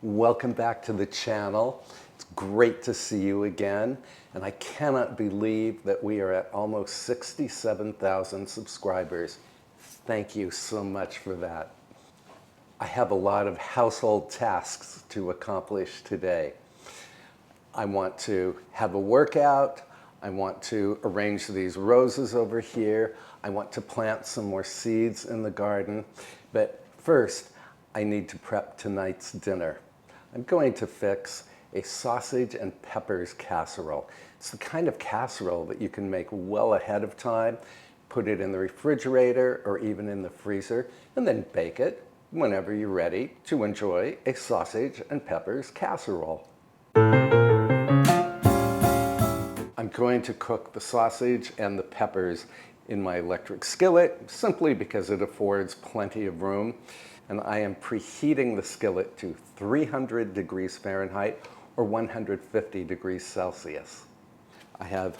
Welcome back to the channel. It's great to see you again, and I cannot believe that we are at almost 67,000 subscribers. Thank you so much for that. I have a lot of household tasks to accomplish today. I want to have a workout. I want to arrange these roses over here. I want to plant some more seeds in the garden. But first, I need to prep tonight's dinner. I'm going to fix a sausage and peppers casserole. It's the kind of casserole that you can make well ahead of time, put it in the refrigerator or even in the freezer, and then bake it whenever you're ready to enjoy a sausage and peppers casserole. I'm going to cook the sausage and the peppers in my electric skillet simply because it affords plenty of room. And I am preheating the skillet to 300 degrees Fahrenheit or 150 degrees Celsius. I have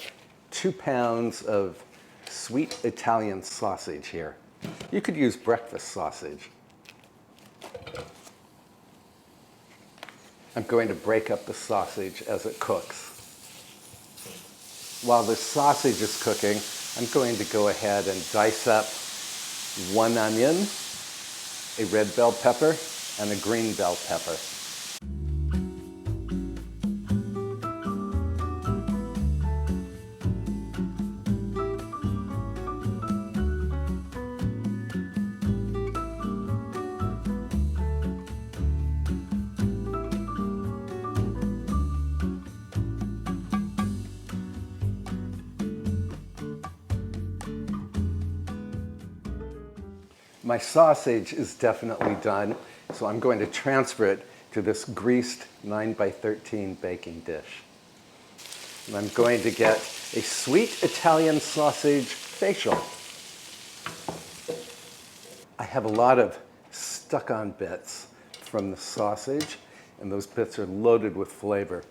2 pounds of sweet Italian sausage here. You could use breakfast sausage. I'm going to break up the sausage as it cooks. While the sausage is cooking, I'm going to go ahead and dice up 1 onion, a red bell pepper, and a green bell pepper. My sausage is definitely done, so I'm going to transfer it to this greased 9x13 baking dish. And I'm going to get a sweet Italian sausage facial. I have a lot of stuck-on bits from the sausage, and those bits are loaded with flavor.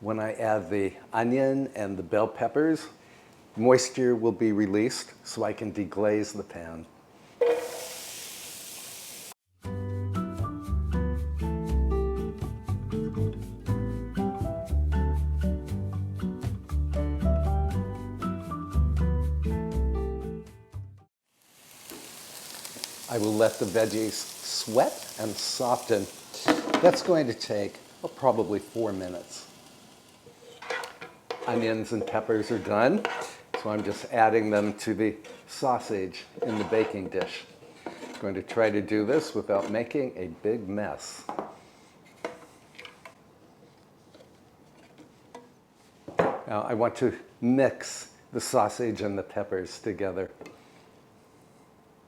When I add the onion and the bell peppers, moisture will be released so I can deglaze the pan. I will let the veggies sweat and soften. That's going to take probably 4 minutes. Onions and peppers are done, so I'm just adding them to the sausage in the baking dish. I'm going to try to do this without making a big mess. Now I want to mix the sausage and the peppers together.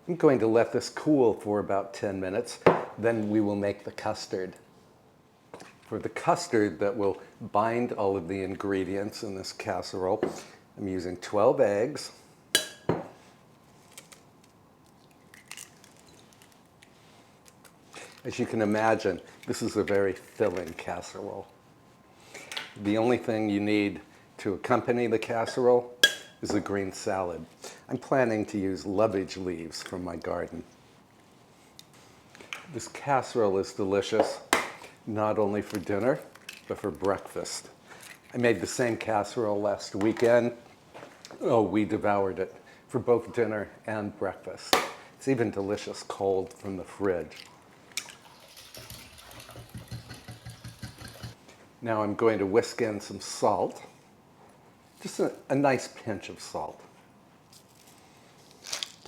I'm going to let this cool for about 10 minutes, then we will make the custard. For the custard that will bind all of the ingredients in this casserole, I'm using 12 eggs, as you can imagine, this is a very filling casserole. The only thing you need to accompany the casserole is a green salad. I'm planning to use lovage leaves from my garden. This casserole is delicious, not only for dinner, but for breakfast. I made the same casserole last weekend. Oh, we devoured it for both dinner and breakfast. It's even delicious cold from the fridge. Now I'm going to whisk in some salt. Just a nice pinch of salt.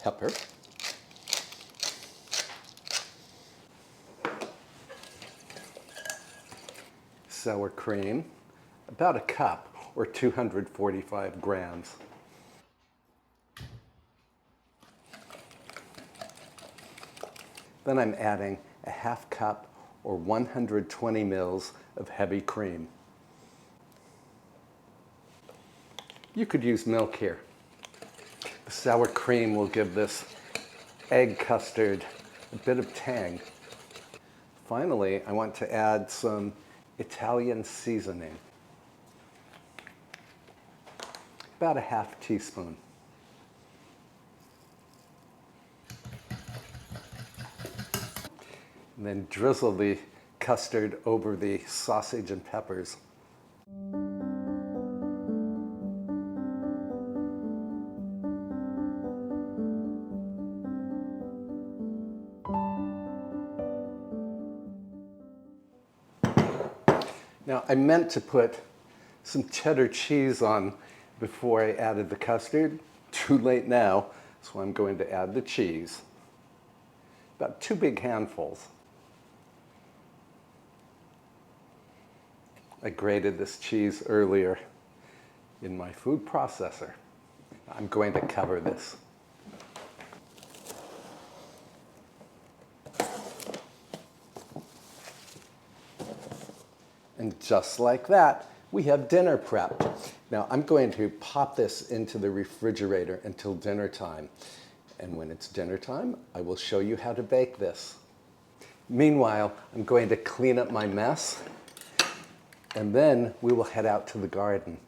Pepper. Sour cream, about a cup or 245 grams. Then I'm adding a half cup or 120 mils of heavy cream. You could use milk here. The sour cream will give this egg custard a bit of tang. Finally, I want to add some Italian seasoning. About a half teaspoon. And then drizzle the custard over the sausage and peppers. Now, I meant to put some cheddar cheese on before I added the custard. Too late now, so I'm going to add the cheese. About 2 big handfuls. I grated this cheese earlier in my food processor. I'm going to cover this. And just like that, we have dinner prepped. Now I'm going to pop this into the refrigerator until dinner time. And when it's dinner time, I will show you how to bake this. Meanwhile, I'm going to clean up my mess, and then we will head out to the garden.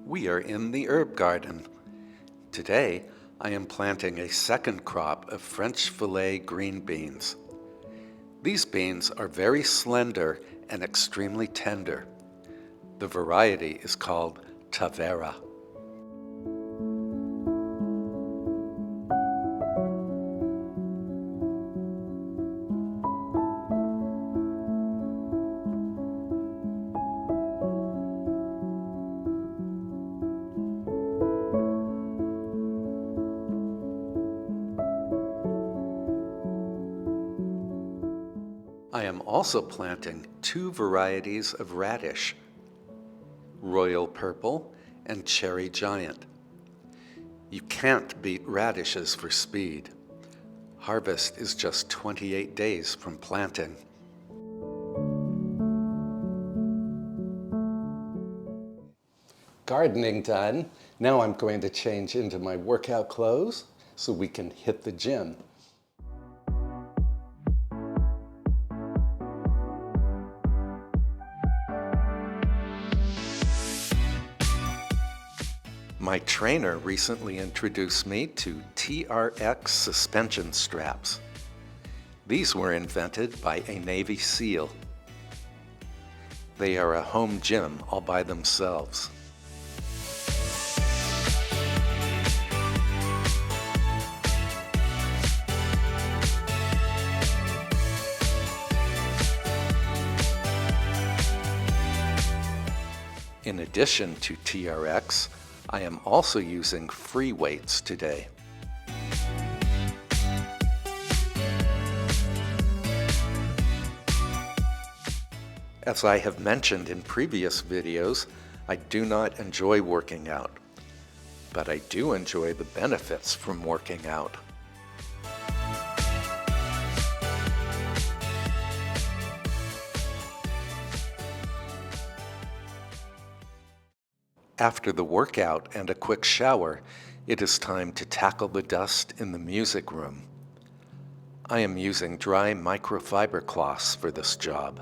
We are in the herb garden. Today, I am planting a second crop of French fillet green beans. These beans are very slender and extremely tender. The variety is called Tavera. I am also planting 2 varieties of radish, Royal Purple and Cherry Giant. You can't beat radishes for speed. Harvest is just 28 days from planting. Gardening done. Now I'm going to change into my workout clothes so we can hit the gym. My trainer recently introduced me to TRX suspension straps. These were invented by a Navy SEAL. They are a home gym all by themselves. In addition to TRX, I am also using free weights today. As I have mentioned in previous videos, I do not enjoy working out, but I do enjoy the benefits from working out. After the workout and a quick shower, it is time to tackle the dust in the music room. I am using dry microfiber cloths for this job.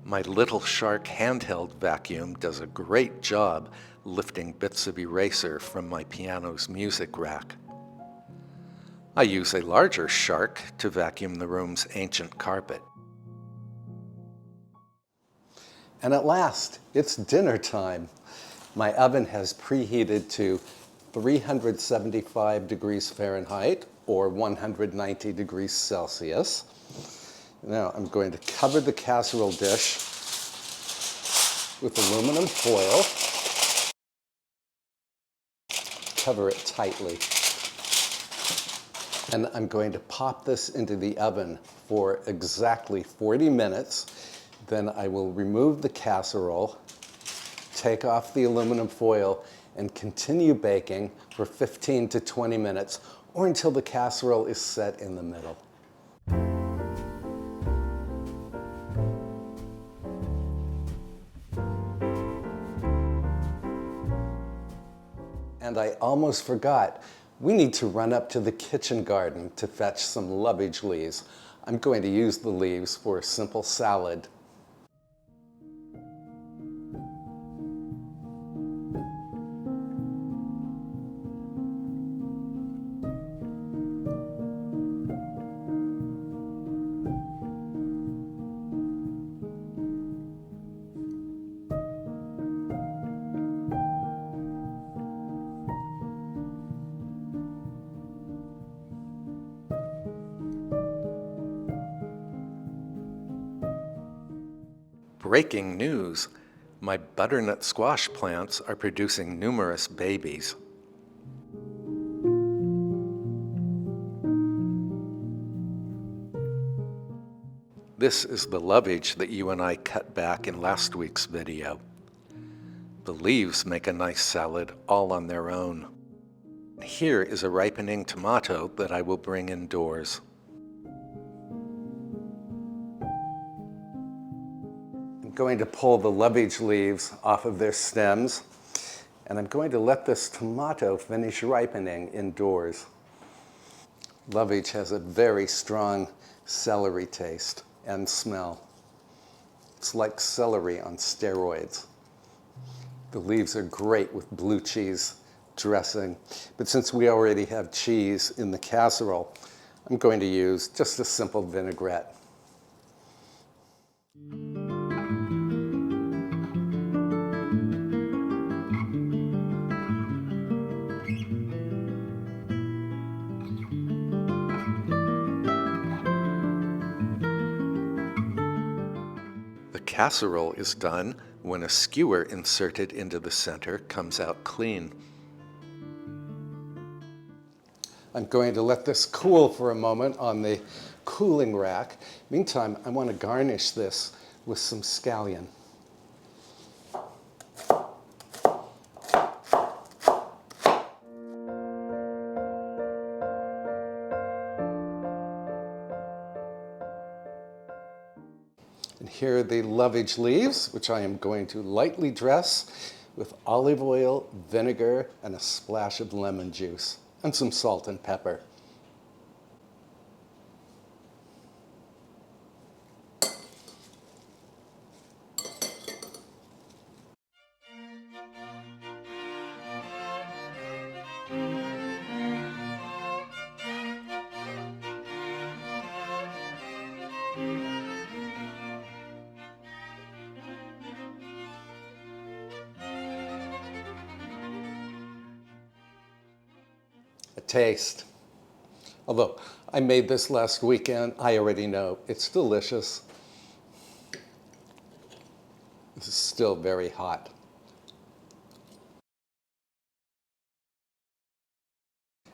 My Little Shark handheld vacuum does a great job lifting bits of eraser from my piano's music rack. I use a larger Shark to vacuum the room's ancient carpet. And at last, it's dinner time. My oven has preheated to 375 degrees Fahrenheit or 190 degrees Celsius. Now I'm going to cover the casserole dish with aluminum foil. Cover it tightly. And I'm going to pop this into the oven for exactly 40 minutes. Then I will remove the casserole, take off the aluminum foil, and continue baking for 15 to 20 minutes or until the casserole is set in the middle. And I almost forgot, we need to run up to the kitchen garden to fetch some lovage leaves. I'm going to use the leaves for a simple salad. Breaking news! My butternut squash plants are producing numerous babies. This is the lovage that you and I cut back in last week's video. The leaves make a nice salad all on their own. Here is a ripening tomato that I will bring indoors. I'm going to pull the lovage leaves off of their stems, and I'm going to let this tomato finish ripening indoors. Lovage has a very strong celery taste and smell. It's like celery on steroids. The leaves are great with blue cheese dressing, but since we already have cheese in the casserole, I'm going to use just a simple vinaigrette. The casserole is done when a skewer inserted into the center comes out clean. I'm going to let this cool for a moment on the cooling rack. Meantime, I want to garnish this with some scallion. And here are the lovage leaves, which I am going to lightly dress with olive oil, vinegar, and a splash of lemon juice, and some salt and pepper. A taste. Although I made this last weekend, I already know it's delicious. This is still very hot.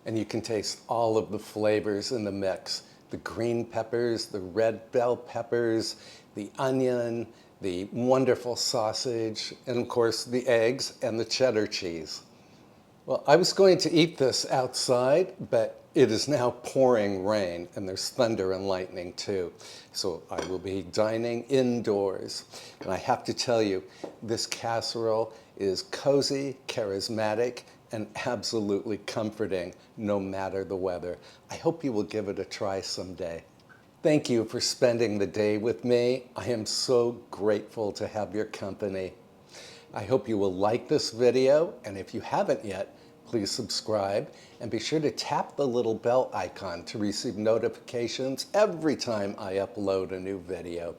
And you can taste all of the flavors in the mix. The green peppers, the red bell peppers, the onion, the wonderful sausage, and of course the eggs and the cheddar cheese. Well, I was going to eat this outside, but it is now pouring rain, and there's thunder and lightning too. So I will be dining indoors. And I have to tell you, this casserole is cozy, charismatic, and absolutely comforting, no matter the weather. I hope you will give it a try someday. Thank you for spending the day with me. I am so grateful to have your company. I hope you will like this video, and if you haven't yet, please subscribe and be sure to tap the little bell icon to receive notifications every time I upload a new video.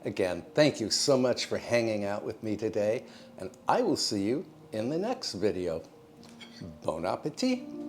Again, thank you so much for hanging out with me today, and I will see you in the next video. Bon appetit!